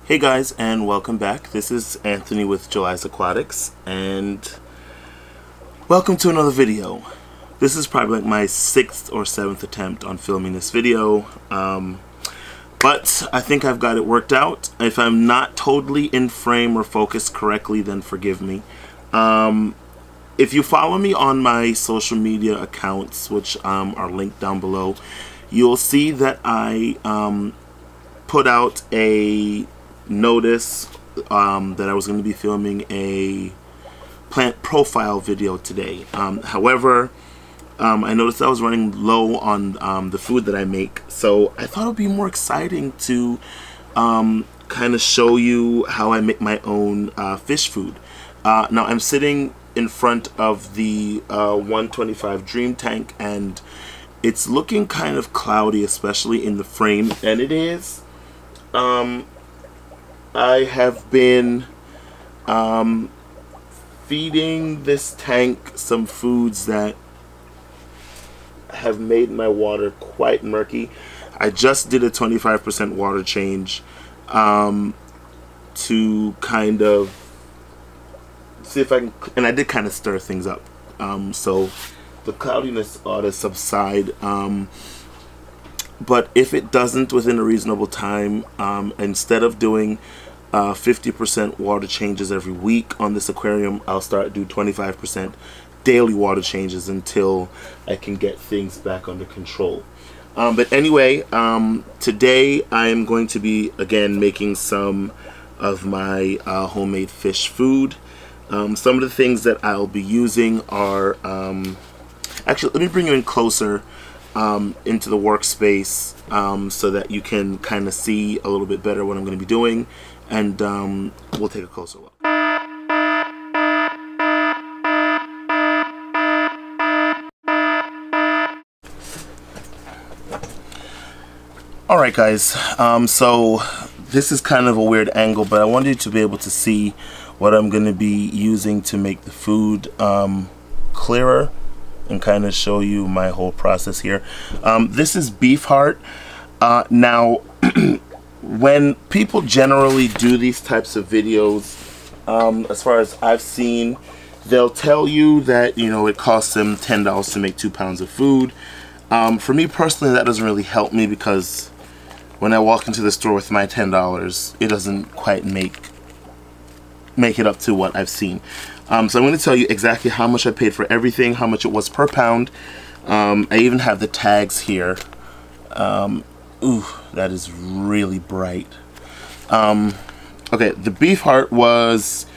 Hey guys, and welcome back. This is Anthony with July's Aquatics, and welcome to another video. This is probably like my 6th or 7th attempt on filming this video, but I think I've got it worked out. If I'm not totally in frame or focused correctly, then forgive me. If you follow me on my social media accounts, which are linked down below, you'll see that I put out a notice that I was going to be filming a plant profile video today. However, I noticed I was running low on the food that I make, so I thought it would be more exciting to kind of show you how I make my own fish food. Now I'm sitting in front of the 125 Dream Tank, and it's looking kind of cloudy, especially in the frame, and it is. I have been feeding this tank some foods that have made my water quite murky. I just did a 25% water change to kind of see if I can, and I did kind of stir things up. So the cloudiness ought to subside. But if it doesn't within a reasonable time, instead of doing 50% water changes every week on this aquarium, I'll start do 25% daily water changes until I can get things back under control. But anyway, today I am going to be again making some of my homemade fish food. Some of the things that I'll be using are actually, let me bring you in closer into the workspace so that you can kind of see a little bit better what I'm going to be doing, and we'll take a closer look. Alright guys, so this is kind of a weird angle, but I wanted you to be able to see what I'm going to be using to make the food clearer and kind of show you my whole process here. This is beef heart. Now when people generally do these types of videos, as far as I've seen, they'll tell you that, you know, it costs them $10 to make 2 pounds of food. For me personally, that doesn't really help me, because when I walk into the store with my $10, it doesn't quite make it up to what I've seen. So I'm going to tell you exactly how much I paid for everything, how much it was per pound. I even have the tags here. Ooh, that is really bright. Okay, the beef heart was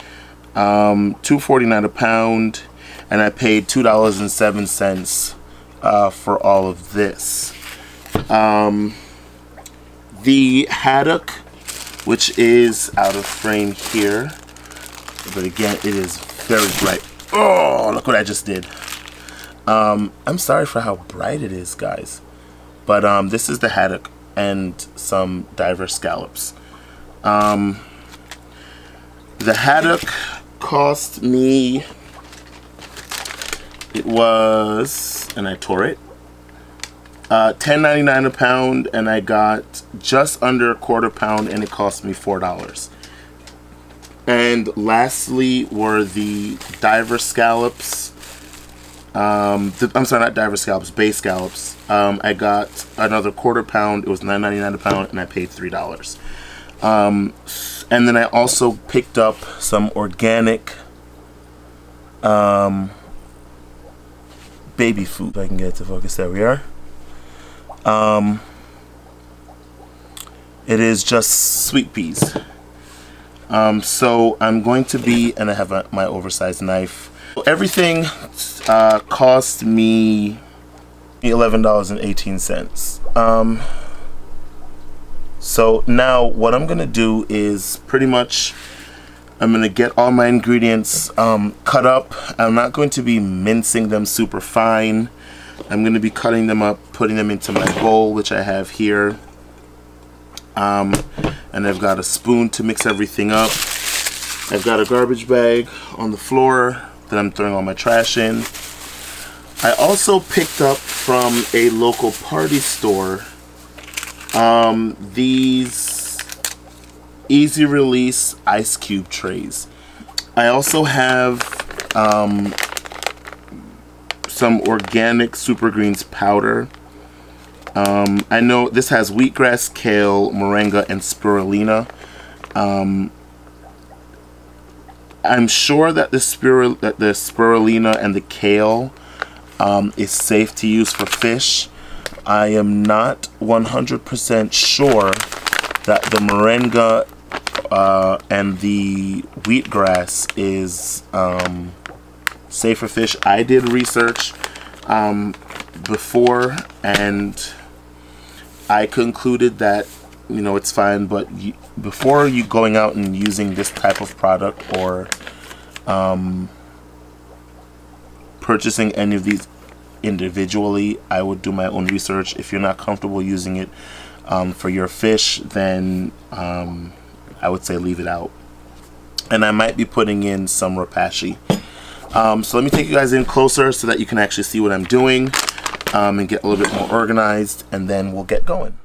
$2.49 a pound, and I paid $2.07 for all of this. The haddock, which is out of frame here, but again, it is very bright. Oh, look what I just did. I'm sorry for how bright it is, guys, but this is the haddock and some diver scallops. The haddock cost me, it was, and I tore it, $10.99 a pound, and I got just under a quarter pound, and it cost me $4. And lastly were the diver scallops. I'm sorry, not diver scallops, bay scallops. I got another quarter pound. It was $9.99 a pound, and I paid $3. And then I also picked up some organic baby food. If I can get it to focus, there we are. It is just sweet peas. So I'm going to be, and I have my oversized knife. Everything cost me $11.18. So now what I'm gonna do is pretty much, I'm gonna get all my ingredients cut up. I'm not going to be mincing them super fine. I'm gonna be cutting them up, putting them into my bowl, which I have here. And I've got a spoon to mix everything up. I've got a garbage bag on the floor that I'm throwing all my trash in. I also picked up from a local party store these easy release ice cube trays. I also have some organic super greens powder. I know this has wheatgrass, kale, moringa, and spirulina. I'm sure that the spirulina and the kale is safe to use for fish. I am not 100% sure that the moringa and the wheatgrass is safe for fish. I did research before, and I concluded that, you know, it's fine, but before you going out and using this type of product or purchasing any of these individually, I would do my own research. If you're not comfortable using it for your fish, then I would say leave it out. And I might be putting in some rapashi. So let me take you guys in closer so that you can actually see what I'm doing and get a little bit more organized, and then we'll get going.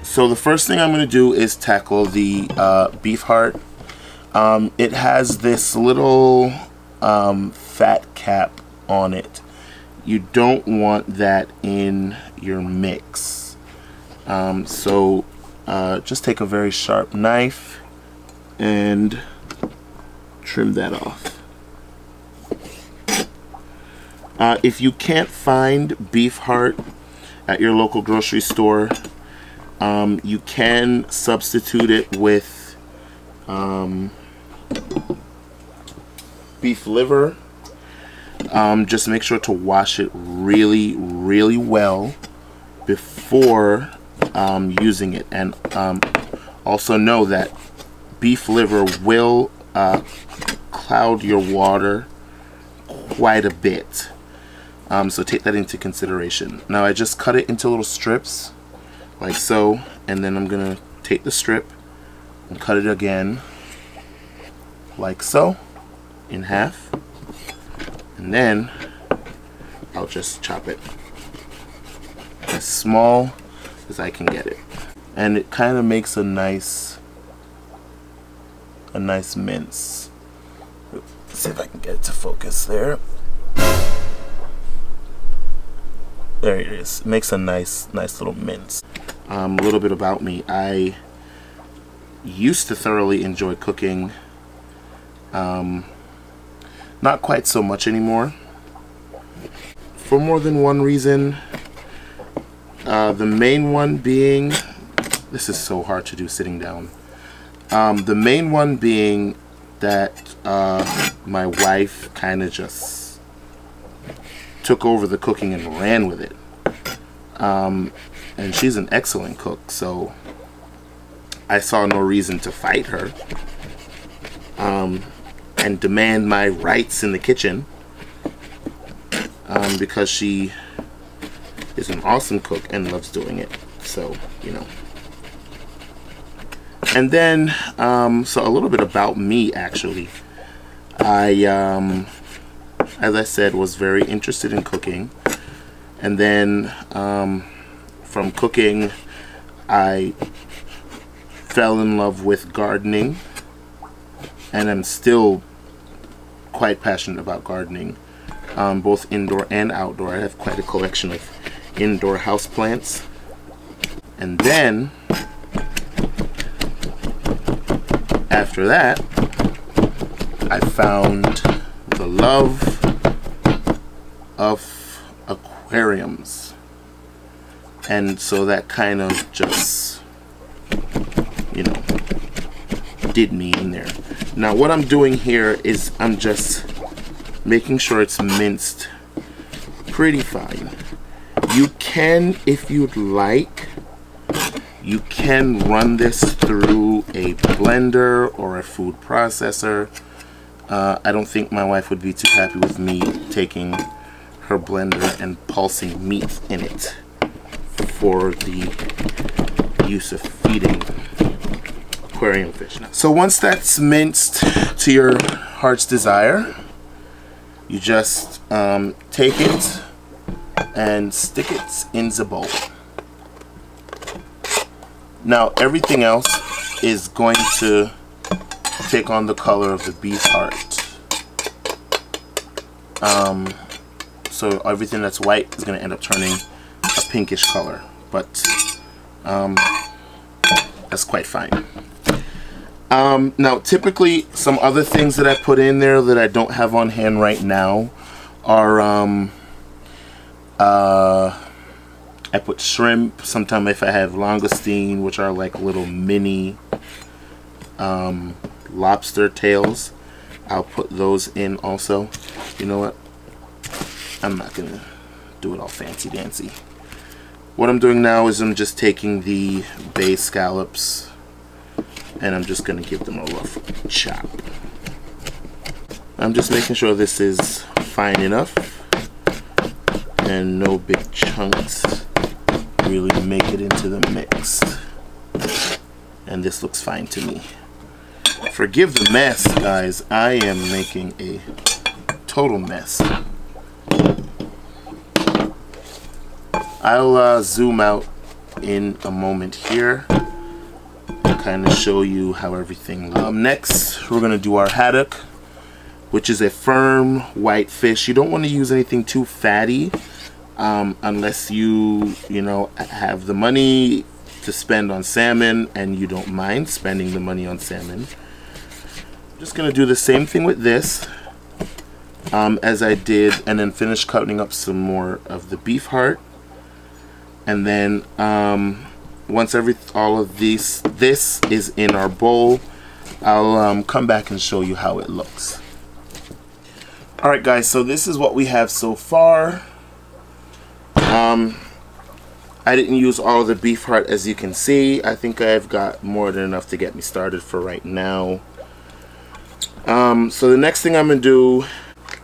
So the first thing I'm going to do is tackle the beef heart. It has this little fat cap on it. You don't want that in your mix. So just take a very sharp knife and trim that off. If you can't find beef heart at your local grocery store, you can substitute it with beef liver. Just make sure to wash it really, really well before using it, and also know that beef liver will cloud your water quite a bit. So take that into consideration. Now I just cut it into little strips like so, and then I'm gonna take the strip and cut it again like so in half, and then I'll just chop it as small as I can get it, and it kind of makes a nice mince. Let's see if I can get it to focus there. There it is. It makes a nice little mince. A little bit about me. I used to thoroughly enjoy cooking. Not quite so much anymore. For more than one reason. The main one being, this is so hard to do sitting down. The main one being that my wife kind of just took over the cooking and ran with it. And she's an excellent cook, so I saw no reason to fight her and demand my rights in the kitchen, because she is an awesome cook and loves doing it. So, you know. And then, so a little bit about me, actually. I, as I said, was very interested in cooking. And then, from cooking, I fell in love with gardening. And I'm still quite passionate about gardening, both indoor and outdoor. I have quite a collection of indoor houseplants. And then, after that, I found the love of aquariums, and so that kind of just, you know, did me in there. Now what I'm doing here is I'm just making sure it's minced pretty fine. You can, if you'd like, you can run this through a blender or a food processor. I don't think my wife would be too happy with me taking her blender and pulsing meat in it for the use of feeding aquarium fish. So once that's minced to your heart's desire, you just take it and stick it in the bowl. Now everything else is going to take on the color of the beef heart. So everything that's white is going to end up turning a pinkish color, but that's quite fine. Now typically some other things that I put in there that I don't have on hand right now are I put shrimp. Sometimes if I have langoustine, which are like little mini lobster tails, I'll put those in also. You know what? I'm not gonna do it all fancy dancy. What I'm doing now is I'm just taking the bay scallops and I'm just gonna give them a rough chop. I'm just making sure this is fine enough and no big chunks really make it into the mix. And this looks fine to me. Forgive the mess, guys. I am making a total mess. I'll zoom out in a moment here and kind of show you how everything looks. Next, we're going to do our haddock, which is a firm white fish. You don't want to use anything too fatty unless you know, have the money to spend on salmon and you don't mind spending the money on salmon. I'm just going to do the same thing with this as I did, and then finish cutting up some more of the beef heart. And then once all of this is in our bowl, I'll come back and show you how it looks. Alright guys, so this is what we have so far. I didn't use all the beef heart, as you can see. I think I've got more than enough to get me started for right now. So the next thing I'm going to do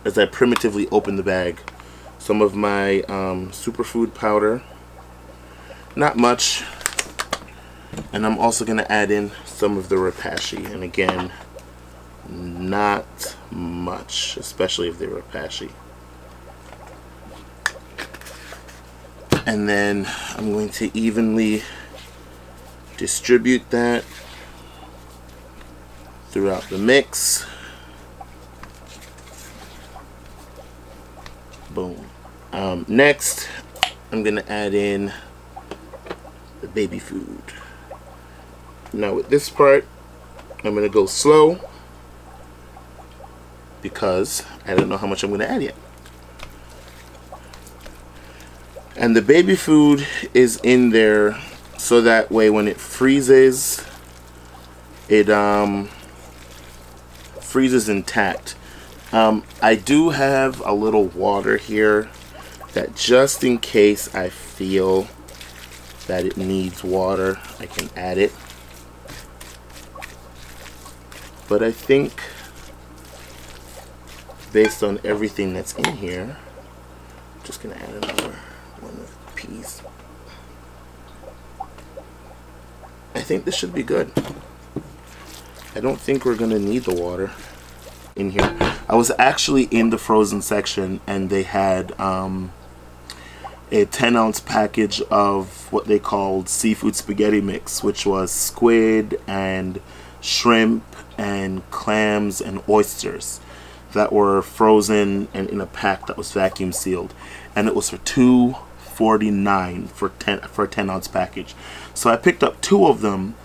is I primitively open the bag. Some of my superfood powder. Not much. And I'm also going to add in some of the rapashi. And again, not much, especially if they're rapashi. And then I'm going to evenly distribute that throughout the mix. Boom. Next, I'm going to add in the baby food. Now with this part, I'm going to go slow because I don't know how much I'm going to add yet. And the baby food is in there so that way when it freezes, it freezes intact. I do have a little water here that just in case I feel that it needs water, I can add it. But I think based on everything that's in here, I'm just gonna add another one of the peas. I think this should be good. I don't think we're gonna need the water in here. I was actually in the frozen section and they had a 10-ounce package of what they called seafood spaghetti mix, which was squid and shrimp and clams and oysters that were frozen and in a pack that was vacuum sealed, and it was for $2.49 for a 10-ounce package. So I picked up 2 of them,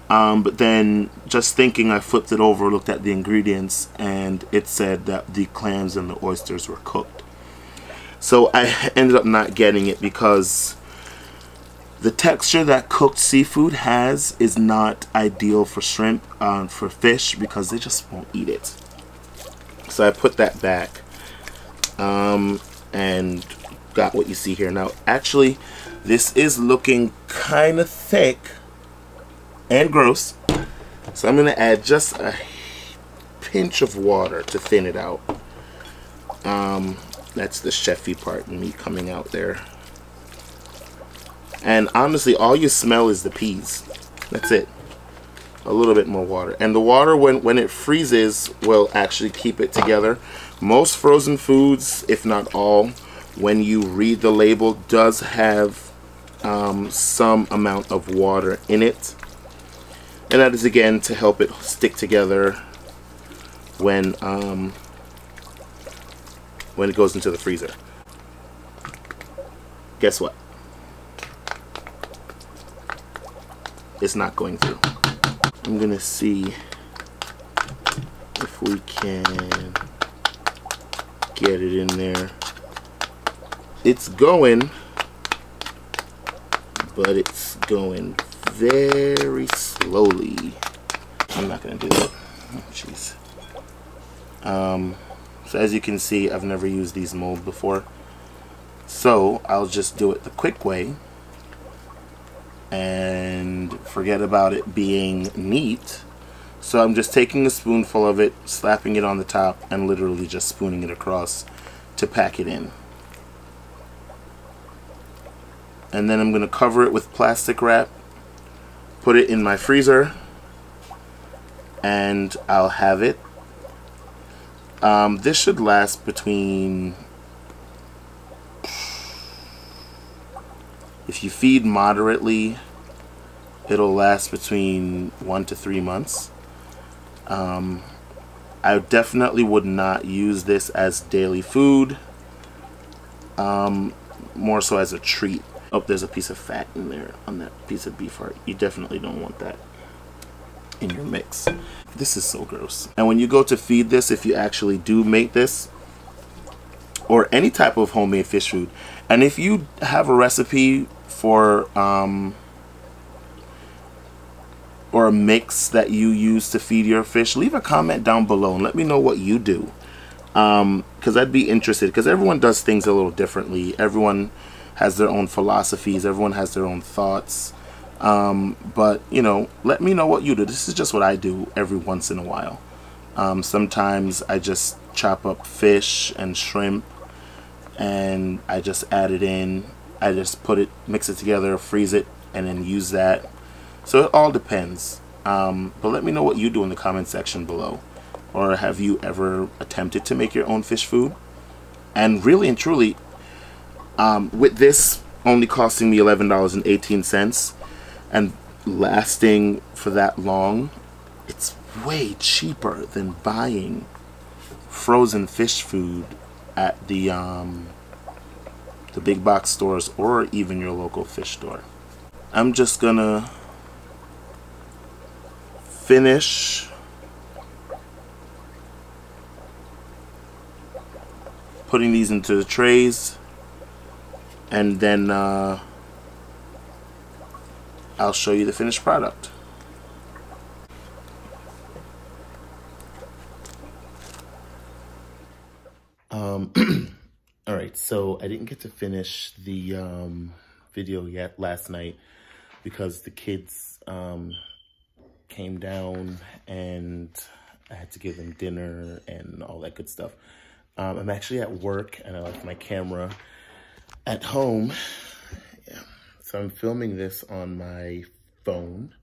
but then just thinking, I flipped it over, looked at the ingredients, and it said that the clams and the oysters were cooked. So I ended up not getting it because the texture that cooked seafood has is not ideal for shrimp, for fish, because they just won't eat it. So I put that back and got what you see here. Now actually this is looking kind of thick and gross, so I'm going to add just a pinch of water to thin it out. That's the chefy part in me coming out there. And honestly, all you smell is the peas. That's it. A little bit more water. And the water, when it freezes, will actually keep it together. Most frozen foods, if not all, when you read the label, does have some amount of water in it, and that is again to help it stick together when it goes into the freezer. Guess what? It's not going to. I'm gonna see if we can get it in there. It's going, but it's going very slowly. I'm not gonna do that. Oh, jeez. So as you can see, I've never used these molds before, so I'll just do it the quick way and forget about it being neat. So I'm just taking a spoonful of it, slapping it on the top, and literally just spooning it across to pack it in. And then I'm going to cover it with plastic wrap, put it in my freezer, and I'll have it. This should last between, if you feed moderately, it'll last between 1 to 3 months. I definitely would not use this as daily food, more so as a treat. Oh, there's a piece of fat in there on that piece of beef heart. You definitely don't want that in your mix. This is so gross. And when you go to feed this, if you actually do make this, or any type of homemade fish food, and if you have a recipe for or a mix that you use to feed your fish, leave a comment down below and let me know what you do, because I'd be interested, because everyone does things a little differently. Everyone has their own philosophies, everyone has their own thoughts, but you know, let me know what you do. This is just what I do every once in a while. Sometimes I just chop up fish and shrimp and I just add it in. I just put it, mix it together, freeze it, and then use that. So it all depends. But let me know what you do in the comment section below. Or have you ever attempted to make your own fish food? And really and truly, with this only costing me $11.18 and lasting for that long, it's way cheaper than buying frozen fish food at the big box stores or even your local fish store. I'm just gonna finish putting these into the trays, and then I'll show you the finished product. Alright, so I didn't get to finish the video yet last night because the kids came down and I had to give them dinner and all that good stuff. I'm actually at work and I left my camera at home. Yeah. So I'm filming this on my phone.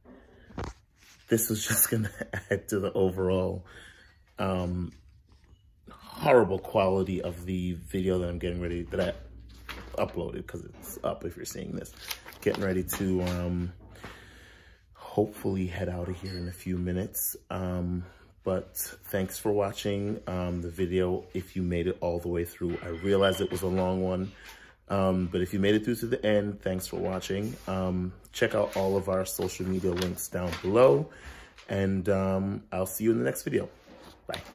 This is just gonna add to the overall horrible quality of the video that I'm getting ready, that I uploaded, because it's up if you're seeing this. Getting ready to hopefully head out of here in a few minutes. But thanks for watching the video. If you made it all the way through, I realize it was a long one, but if you made it through to the end, thanks for watching. Check out all of our social media links down below, and I'll see you in the next video. Bye.